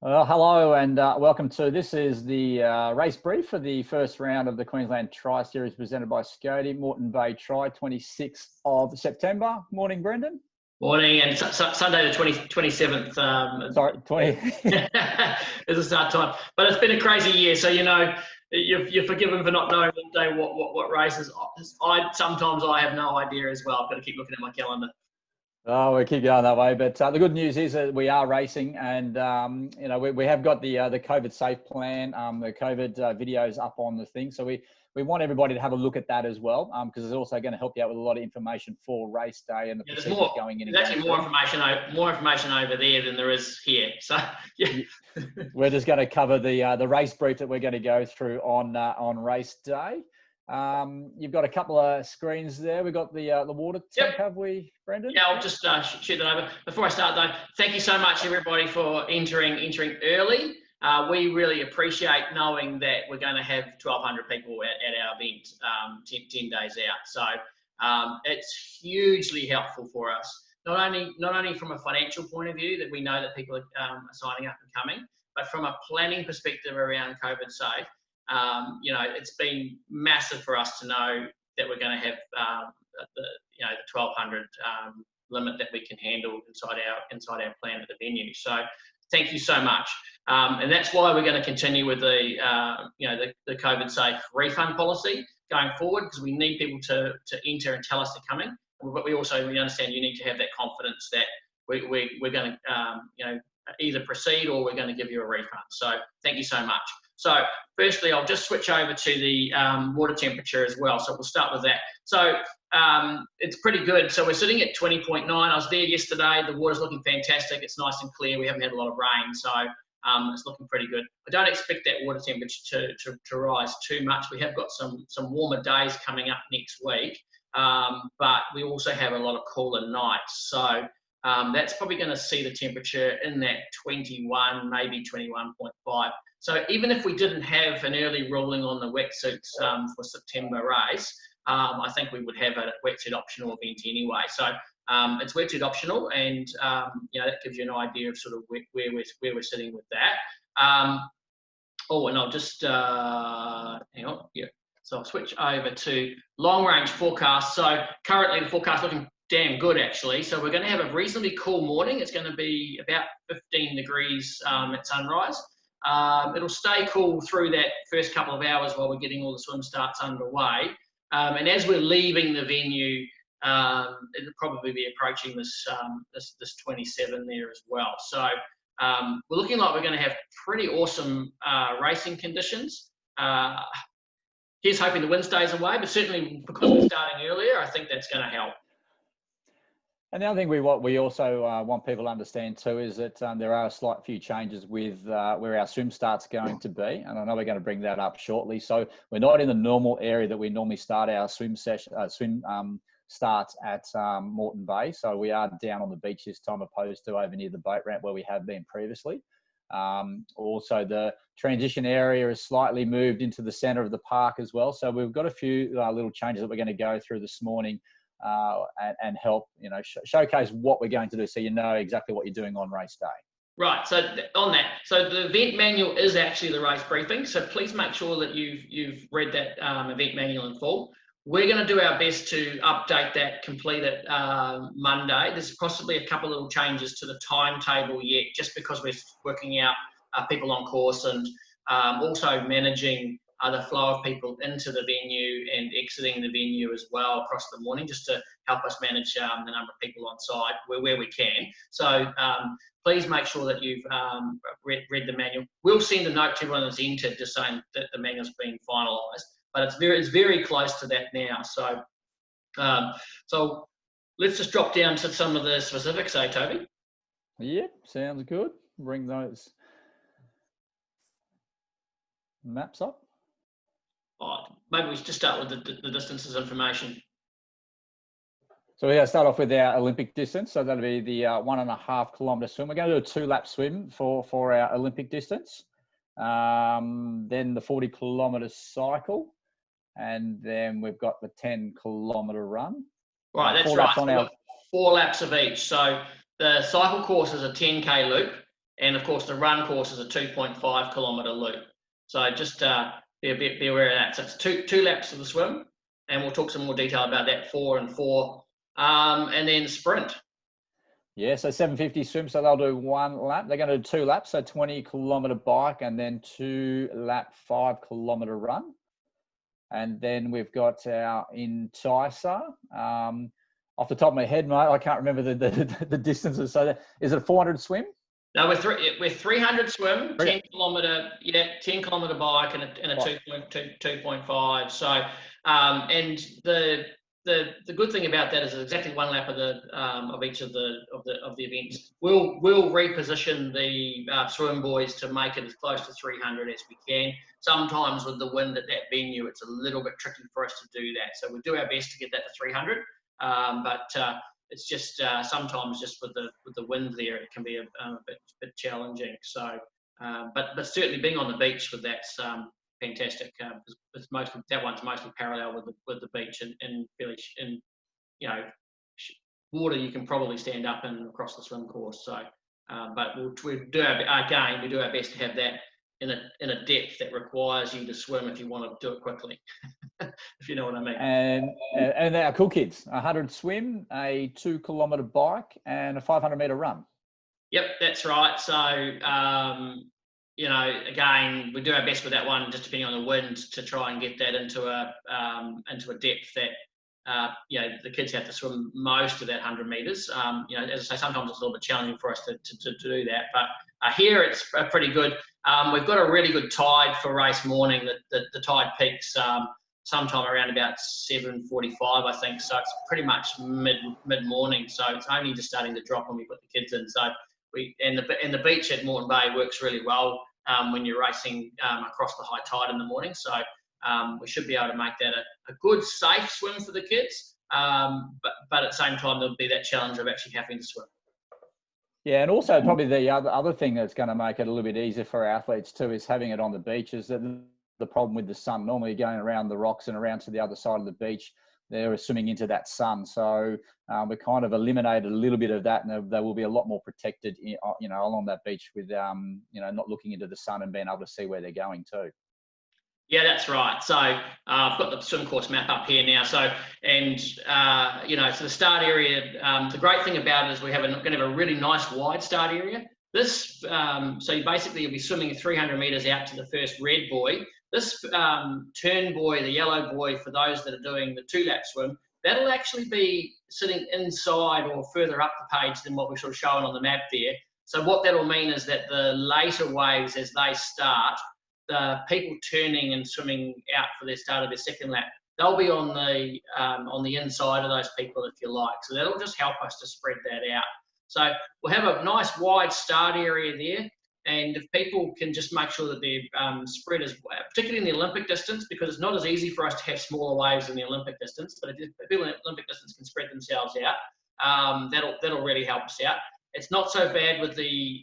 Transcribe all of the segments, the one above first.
Well, hello and welcome to this is the race brief for the first round of the Queensland Tri Series presented by Scody, Moreton Bay Tri, 26th of September. Morning, Brendan. Morning, and Sunday the 27th. Sorry, 20. Is the start time. But it's been a crazy year, so you're forgiven for not knowing what day what races. Sometimes I have no idea as well. I've got to keep looking at my calendar. Oh, we keep going that way, but the good news is that we are racing, and we have got the COVID safe plan, the COVID videos up on the thing. So we want everybody to have a look at that as well, because it's also going to help you out with a lot of information for race day and the procedures going in. There's actually more information over there than there is here. So yeah, we're just going to cover the race brief that we're going to go through on race day. You've got a couple of screens there. We've got the water tank, have we, Brendan? Yeah, I'll just shoot that over. Before I start though, thank you so much everybody for entering early. We really appreciate knowing that we're going to have 1,200 people at our event 10 days out. So it's hugely helpful for us. Not only from a financial point of view that we know that people are signing up and coming, but from a planning perspective around COVID safe. It's been massive for us to know that we're going to have the 1,200 limit that we can handle inside our plan at the venue. So thank you so much, and that's why we're going to continue with the COVID safe refund policy going forward, because we need people to enter and tell us they're coming, but we understand you need to have that confidence that we're going to either proceed or we're going to give you a refund. So thank you so much. So firstly, I'll just switch over to the water temperature as well. So we'll start with that. So it's pretty good. So we're sitting at 20.9. I was there yesterday. The water's looking fantastic. It's nice and clear. We haven't had a lot of rain, so it's looking pretty good. I don't expect that water temperature to rise too much. We have got some warmer days coming up next week, but we also have a lot of cooler nights. So that's probably going to see the temperature in that 21, maybe 21.5. So even if we didn't have an early ruling on the wetsuits for September race, I think we would have a wetsuit optional event anyway. So it's wetsuit optional, and that gives you an idea of sort of where we're sitting with that. And I'll just hang on. Yeah. So I'll switch over to long range forecast. So currently the forecast looking damn good actually. So we're going to have a reasonably cool morning. It's going to be about 15 degrees at sunrise. It'll stay cool through that first couple of hours while we're getting all the swim starts underway. And as we're leaving the venue, it'll probably be approaching this 27 there as well. So we're looking like we're going to have pretty awesome racing conditions. Here's hoping the wind stays away, but certainly because we're starting earlier, I think that's going to help. And the other thing we also want people to understand too is that there are a slight few changes with where our swim start's going to be, and I know we're going to bring that up shortly. So we're not in the normal area that we normally start our swim starts at Moreton Bay. So we are down on the beach this time, opposed to over near the boat ramp where we have been previously. Also, the transition area is slightly moved into the centre of the park as well. So we've got a few little changes that we're going to go through this morning. And help, showcase what we're going to do, so you know exactly what you're doing on race day. Right. So on that, so the event manual is actually the race briefing. So please make sure that you've read that event manual in full. We're going to do our best to update that, complete it Monday. There's possibly a couple of little changes to the timetable yet, just because we're working out people on course and also managing the flow of people into the venue and exiting the venue as well across the morning, just to help us manage the number of people on site where we can. So please make sure that you've read the manual. We'll send a note to everyone that's entered just saying that the manual's been finalised, but it's very close to that now. So so let's just drop down to some of the specifics, Toby? Yeah, sounds good. Bring those maps up. Maybe we should just start with the distances information. So we're going to start off with our Olympic distance. So that'll be the 1.5 kilometre swim. We're going to do a 2-lap swim for our Olympic distance. Then the 40 kilometre cycle. And then we've got the 10 kilometre run. Right, that's right. So we've got 4 laps of each. So the cycle course is a 10K loop. And of course, the run course is a 2.5 kilometre loop. So just be aware of that. So it's two laps of the swim, and we'll talk some more detail about that, 4 and 4, and then sprint. Yeah, so 750 swim, so they'll do 1 lap. They're going to do 2 laps, so 20-kilometre bike and then 2-lap 5-kilometre run. And then we've got our enticer. Off the top of my head, mate, I can't remember the distances. So is it a 400 swim? No, we're 300 swim, 10 kilometre bike, and a 2.5. So, and the good thing about that is exactly 1 lap of each of the events. We'll reposition the swim buoys to make it as close to 300 as we can. Sometimes with the wind at that venue, it's a little bit tricky for us to do that. So we do our best to get that to 300, but it's just sometimes just with the wind there, it can be a bit challenging. So, but certainly being on the beach with that's fantastic. It's that one's mostly parallel with the beach and fairly water you can probably stand up and across the swim course. So, but we do our best to have that in a depth that requires you to swim if you want to do it quickly. If you know what I mean. And our cool kids, 100 swim, a 2-kilometre bike, and a 500-metre run. Yep, that's right. So, again, we do our best with that one, just depending on the wind, to try and get that into a depth that the kids have to swim most of that 100 metres. As I say, sometimes it's a little bit challenging for us to do that, but here it's pretty good. We've got a really good tide for race morning. The tide peaks sometime around about 7:45, I think. So it's pretty much mid morning. So it's only just starting to drop when we put the kids in. So the beach at Moreton Bay works really well when you're racing across the high tide in the morning. So we should be able to make that a good, safe swim for the kids. But at the same time, there'll be that challenge of actually having to swim. Yeah, and also probably the other thing that's going to make it a little bit easier for our athletes too is having it on the beach. Is that the problem with the sun? Normally going around the rocks and around to the other side of the beach, they're swimming into that sun. So we kind of eliminated a little bit of that, and they will be a lot more protected, along that beach with, not looking into the sun and being able to see where they're going too. Yeah, that's right. So I've got the swim course map up here now. So, so the start area, the great thing about it is we're going to have a really nice wide start area. This, so you'll be swimming 300 metres out to the first red buoy. This turn buoy, the yellow buoy, for those that are doing the 2-lap swim, that'll actually be sitting inside or further up the page than what we're sort of showing on the map there. So what that'll mean is that the later waves, as they start, the people turning and swimming out for their start of their second lap, they'll be on the inside of those people, if you like. So that'll just help us to spread that out. So we'll have a nice wide start area there. And if people can just make sure that they're spread as well, particularly in the Olympic distance, because it's not as easy for us to have smaller waves in the Olympic distance, but if people in the Olympic distance can spread themselves out, that'll really help us out. It's not so bad with the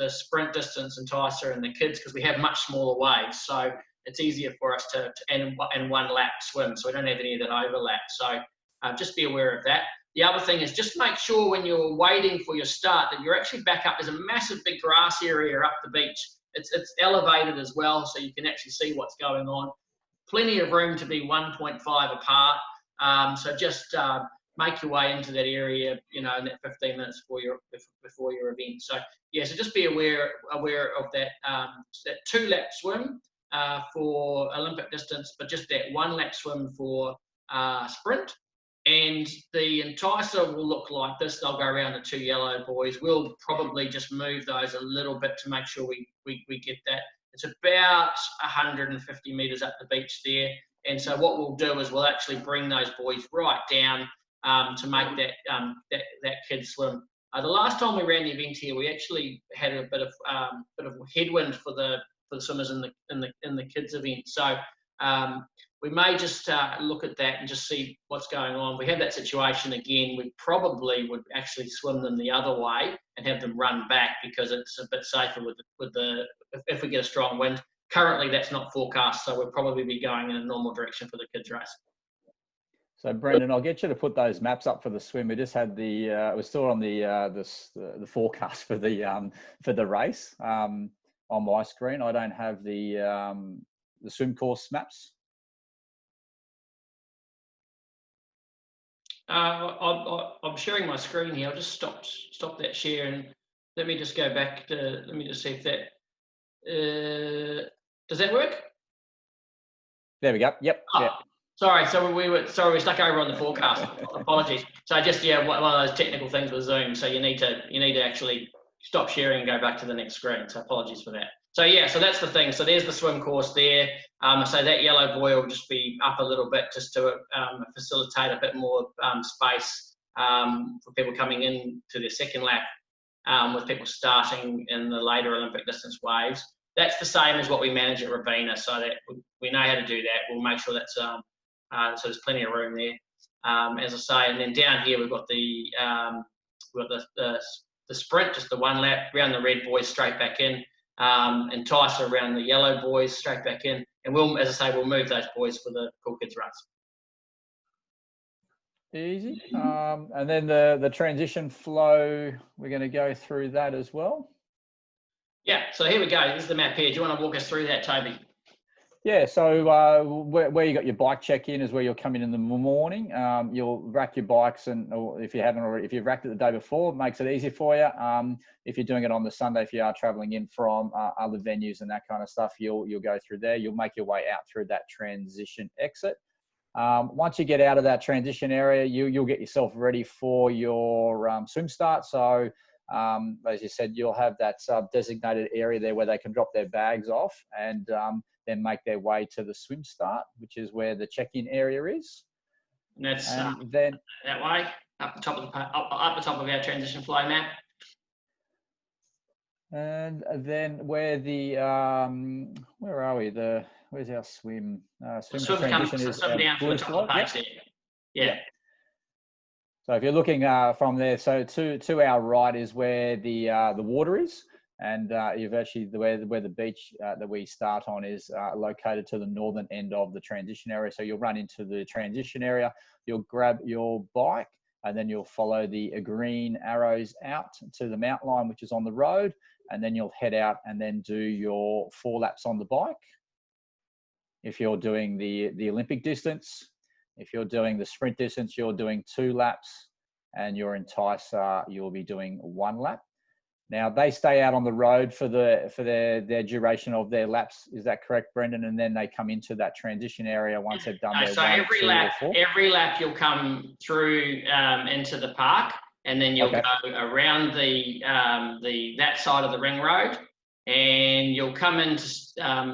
sprint distance enticer and the kids because we have much smaller waves, so it's easier for us to and 1 lap swim, so we don't have any of that overlap. So just be aware of that. The other thing is just make sure when you're waiting for your start that you're actually back up. There's a massive big grass area up the beach. It's elevated as well, so you can actually see what's going on. Plenty of room to be 1.5 apart. So just make your way into that area, in that 15 minutes before your event. So yeah, so just be aware of that 2-lap swim for Olympic distance, but just that 1-lap swim for sprint. And the enticer will look like this. They'll go around the 2 yellow buoys. We'll probably just move those a little bit to make sure we get that. It's about 150 metres up the beach there. And so what we'll do is we'll actually bring those buoys right down to make that kid swim. The last time we ran the event here, we actually had a bit of headwind for the swimmers in the kids event. So we may just look at that and just see what's going on. If we have that situation again, we probably would actually swim them the other way and have them run back because it's a bit safer if we get a strong wind. Currently, that's not forecast, so we'll probably be going in a normal direction for the kids race. So Brendan, I'll get you to put those maps up for the swim. We just had the we're still on the forecast for the race on my screen. I don't have the swim course maps. I'm sharing my screen here. I'll just stop that share and let me just go back to. Let me just see if that does that work? There we go. Yep. Oh, yep. Sorry, so we stuck over on the forecast. Apologies. So just one of those technical things with Zoom. So you need to actually stop sharing and go back to the next screen. So apologies for that. So yeah, so that's the thing. So there's the swim course there. So that yellow buoy will just be up a little bit just to facilitate a bit more space for people coming in to their second lap, with people starting in the later Olympic distance waves. That's the same as what we manage at Ravenna, so that we know how to do that. We'll make sure that's so there's plenty of room there, as I say. And then down here we've got the sprint, just the one lap around the red buoys straight back in, and Tice around the yellow buoys straight back in. And we'll, as I say, we'll move those buoys for the Cool Kids runs. Easy. And then the transition flow, we're going to go through that as well. Yeah, so here we go. This is the map here. Do you want to walk us through that, Toby? Yeah, so where you got your bike check-in is where you'll come in the morning. You'll rack your bikes, or if you haven't already, if you've racked it the day before, it makes it easy for you. If you're doing it on the Sunday, if you are traveling in from other venues and that kind of stuff, you'll go through there. You'll make your way out through that transition exit. Once you get out of that transition area, you'll get yourself ready for your swim start. So as you said, you'll have that designated area there where they can drop their bags off and then make their way to the swim start, which is where the check-in area is. And that's then that way up the top of our transition flow map. And then where the where are we? Where's our swim? Swim transition is down from the top of the page there. Yeah. So if you're looking from there, so to our right is where the water is, and you've actually where the beach that we start on is located to the northern end of the transition area. So you'll run into the transition area, you'll grab your bike, and then you'll follow the green arrows out to the mountain line, which is on the road, and then you'll head out and then do your 4 laps on the bike. If you're doing the Olympic distance, if you're doing the sprint distance, you're doing 2 laps, and you're in Tice, you'll be doing 1 lap. Now they stay out on the road for their duration of their laps. Is that correct, Brendan? And then they come into that transition area once they've done their 1, 2, or 4. Every lap you'll come through into the park, and then you'll go around that side of the ring road, and you'll come into.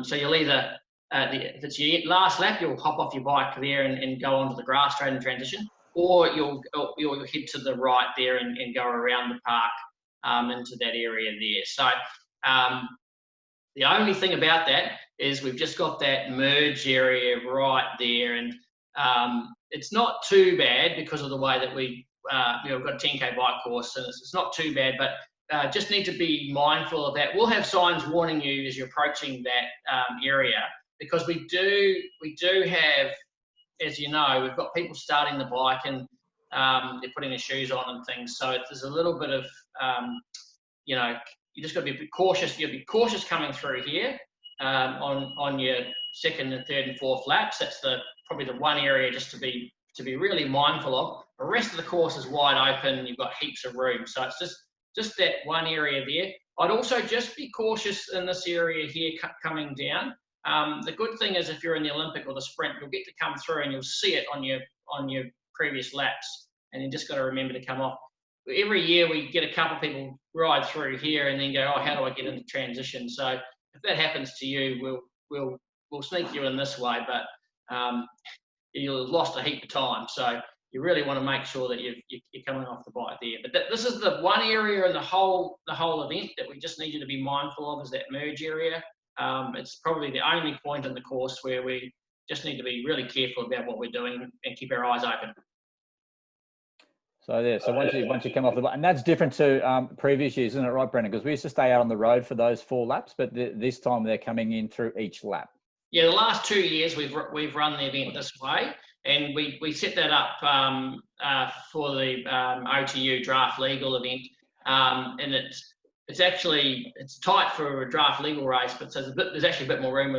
So you'll either if it's your last lap, you'll hop off your bike there and go onto the grass straight in transition, or you'll head to the right there and go around the park into that area there. So the only thing about that is we've just got that merge area right there, and it's not too bad because of the way that we've got a 10K bike course, and it's not too bad, but just need to be mindful of that. We'll have signs warning you as you're approaching that area, because we do have, as you know, we've got people starting the bike and they're putting their shoes on and things. So there's a little bit of, you just got to be a bit cautious. You'll be cautious coming through here on your 2nd and 3rd and 4th laps. That's probably the one area just to be really mindful of. The rest of the course is wide open. You've got heaps of room. So it's just that one area there. I'd also just be cautious in this area here coming down. The good thing is if you're in the Olympic or the sprint, you'll get to come through and you'll see it on your previous laps, and you just got to remember to come off. Every year we get a couple of people ride through here and then go, oh, how do I get into transition? So if that happens to you, we'll sneak you in this way, but you'll have lost a heap of time. So you really want to make sure that you're coming off the bike there. But this is the one area in the whole event that we just need you to be mindful of, is that merge area. It's probably the only point in the course where we just need to be really careful about what we're doing and keep our eyes open. So yeah, so once you come off the bike, and that's different to previous years, isn't it, right, Brendan? Because we used to stay out on the road for those 4 laps, but this time they're coming in through each lap. Yeah, the last 2 years we've run the event this way, And we set that up for the OTU draft legal event, and it's tight for a draft legal race, but there's actually a bit more room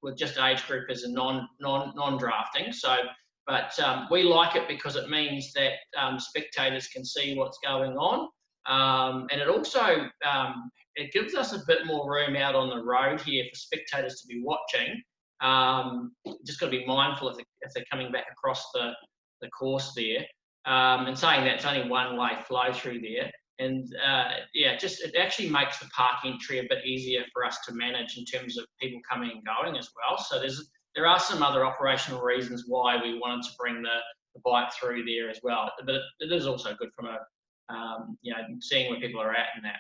with just age groupers and non-drafting. So, but we like it because it means that spectators can see what's going on, and it also it gives us a bit more room out on the road here for spectators to be watching. Just got to be mindful if they're coming back across the course there. And saying that, it's only one-way flow through there. And it actually makes the park entry a bit easier for us to manage in terms of people coming and going as well. So there are some other operational reasons why we wanted to bring the bike through there as well. But it is also good from seeing where people are at and that.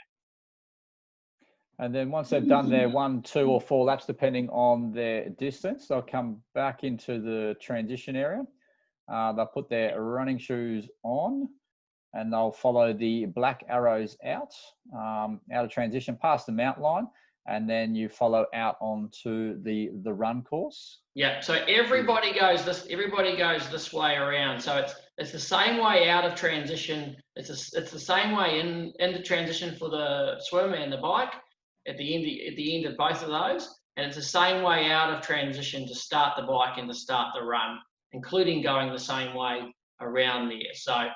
And then once they've done their 1, 2, or 4 laps, depending on their distance, they'll come back into the transition area. They'll put their running shoes on, and they'll follow the black arrows out of transition past the mount line, and then you follow out onto the run course. Yeah. So everybody goes this way around. So it's the same way out of transition. It's the same way into transition for the swim and the bike. At the end of both of those, and it's the same way out of transition to start the bike and to start the run, including going the same way around there. So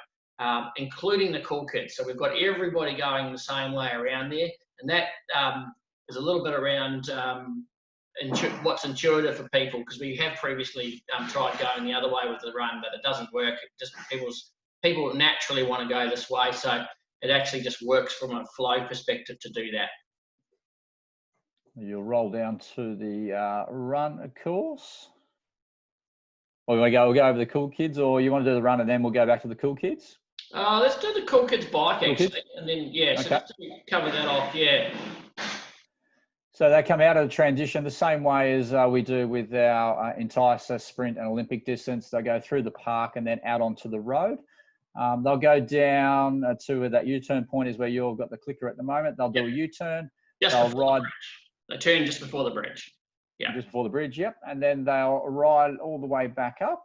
including the cool kids. So we've got everybody going the same way around there, and that is a little bit around what's intuitive for people, because we have previously tried going the other way with the run, but it doesn't work. It just people naturally want to go this way, so it actually just works from a flow perspective to do that. You'll roll down to the run course. Or we'll go over the cool kids, or you want to do the run and then we'll go back to the cool kids? Let's do the cool kids bike actually, kids? and then so Okay. just to cover that off, yeah. So they come out of the transition the same way as we do with our Enticer sprint and Olympic distance. They go through the park and then out onto the road. They'll go down to that U-turn point is where you've got the clicker at the moment. They'll do a U-turn. They'll ride. They turn just before the bridge. Yeah. Just before the bridge, yep. And then they'll ride all the way back up.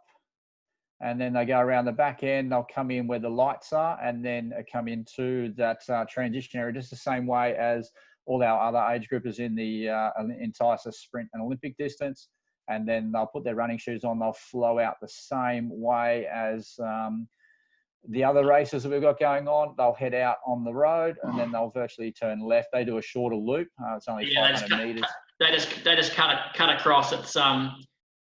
And then they go around the back end. They'll come in where the lights are and then come into that transition area just the same way as all our other age groupers in the Enticer sprint and Olympic distance. And then they'll put their running shoes on. They'll flow out the same way as the other races that we've got going on. They'll head out on the road and then they'll virtually turn left. They do a shorter loop. It's only 500 meters. They just cut across. It's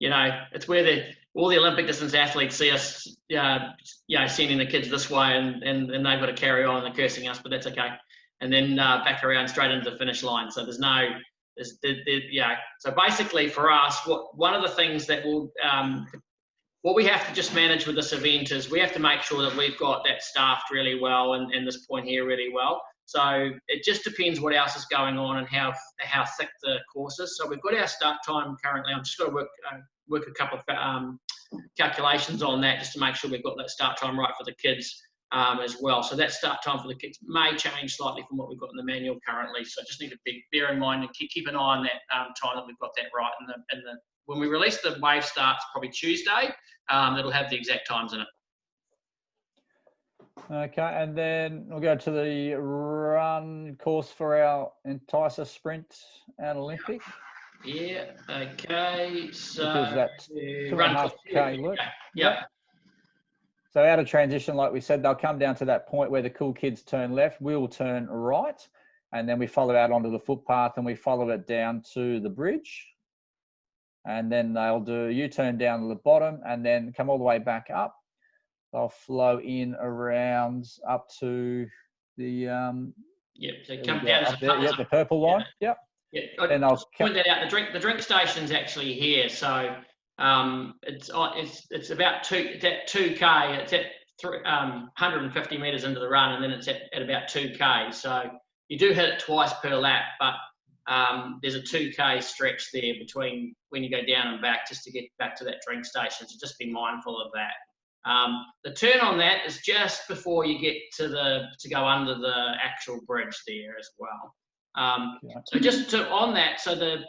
it's where all the Olympic distance athletes see us, sending the kids this way, and they've got to carry on and they're cursing us, but that's okay. And then back around straight into the finish line. So So basically for us, one of the things that will what we have to just manage with this event is we have to make sure that we've got that staffed really well and this point here really well. So it just depends what else is going on and how thick the course is. So we've got our start time currently. I'm just got to work a couple of calculations on that just to make sure we've got that start time right for the kids as well. So that start time for the kids may change slightly from what we've got in the manual currently. So just need to bear in mind and keep an eye on that time that we've got that right. And when we release the wave starts, probably Tuesday, it'll have the exact times in it. Okay, and then we'll go to the run course for our Enticer sprint and Olympic. Yeah, okay. So which is that 2.5K loop. Yeah. So out of transition, like we said, they'll come down to that point where the cool kids turn left, we'll turn right, and then we follow out onto the footpath and we follow it down to the bridge. And then they'll do a U-turn down to the bottom and then come all the way back up. They'll flow in around up to the so come down the purple line. Yeah. And I'll point that out. The drink station's actually here, so it's about 2K. It's at 150 meters into the run, and then it's at about 2K. So you do hit it twice per lap, but there's a 2K stretch there between when you go down and back just to get back to that drink station. So just be mindful of that. The turn on that is just before you get to go under the actual bridge there as well. So just on that, so the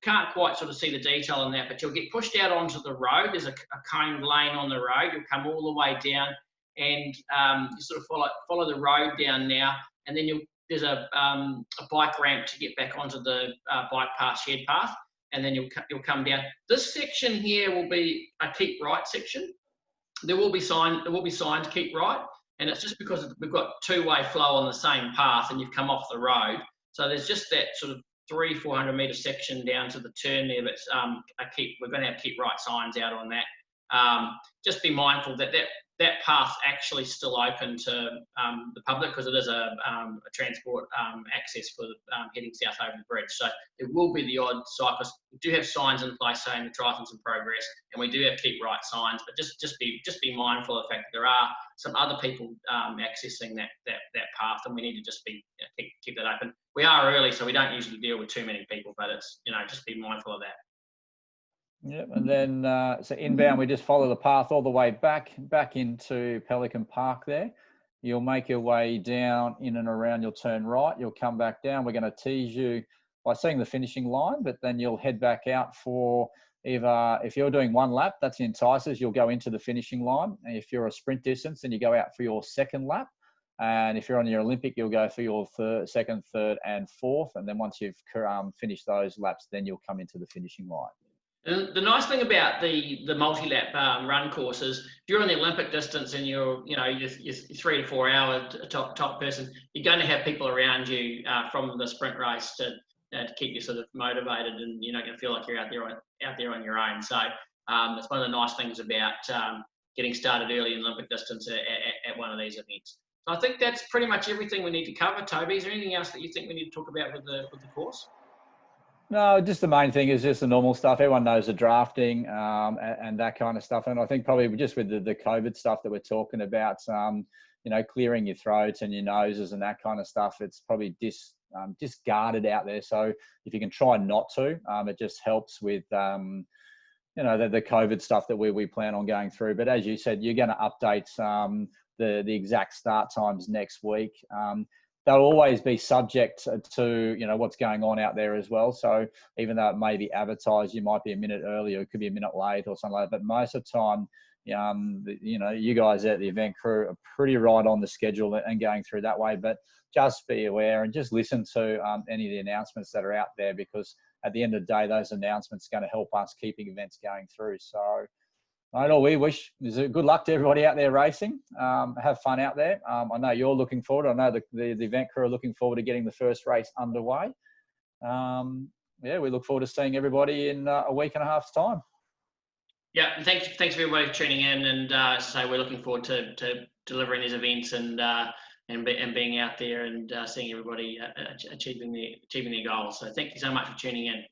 can't quite sort of see the detail on that, but you'll get pushed out onto the road. There's a coned lane on the road. You'll come all the way down, and you sort of follow the road down now, and then there's a bike ramp to get back onto the bike path, shared path, and then you'll come down. This section here will be a keep right section. There will be signs keep right, and it's just because we've got two-way flow on the same path, and you've come off the road. So there's just that sort of 300-400 metre section down to the turn there. That's we're going to have keep right signs out on that. Just be mindful that that path's actually still open to the public, because it is a transport access for heading south over the bridge. So there will be the odd cyclist. We do have signs in place saying the triathlon's in progress, and we do have keep right signs. But just be mindful of the fact that there are some other people accessing that path, and we need to just keep that open. We are early, so we don't usually deal with too many people, but it's just be mindful of that. Yep, and then so inbound, we just follow the path all the way back into Pelican Park there. You'll make your way down in and around, you'll turn right, you'll come back down. We're going to tease you by seeing the finishing line, but then you'll head back out for either, if you're doing one lap, that's the enticers, you'll go into the finishing line. And if you're a sprint distance, then you go out for your second lap. And if you're on your Olympic, you'll go for your second, third, and fourth. And then once you've finished those laps, then you'll come into the finishing line. And the nice thing about the multi-lap run course is, if you're on the Olympic distance and you're 3 to 4 hour top person, you're going to have people around you from the sprint race to keep you sort of motivated, and you're not going to feel like you're out there on your own. So it's one of the nice things about getting started early in Olympic distance at one of these events. So I think that's pretty much everything we need to cover. Toby, is there anything else that you think we need to talk about with the course? No, just the main thing is just the normal stuff. Everyone knows the drafting and that kind of stuff. And I think probably just with the COVID stuff that we're talking about, clearing your throats and your noses and that kind of stuff, it's probably discarded out there. So if you can try not to, it just helps with, the COVID stuff that we plan on going through. But as you said, you're going to update the exact start times next week. They'll always be subject to, what's going on out there as well. So even though it may be advertised, you might be a minute early, or it could be a minute late or something like that. But most of the time, you guys at the event crew are pretty right on the schedule and going through that way. But just be aware and just listen to any of the announcements that are out there, because at the end of the day, those announcements are going to help us keeping events going through. So I know we wish good luck to everybody out there racing. Have fun out there. I know you're looking forward. I know the event crew are looking forward to getting the first race underway. We look forward to seeing everybody in a week and a half's time. Yeah, thanks everybody for tuning in, and so we're looking forward to delivering these events and being out there and seeing everybody achieving their goals. So thank you so much for tuning in.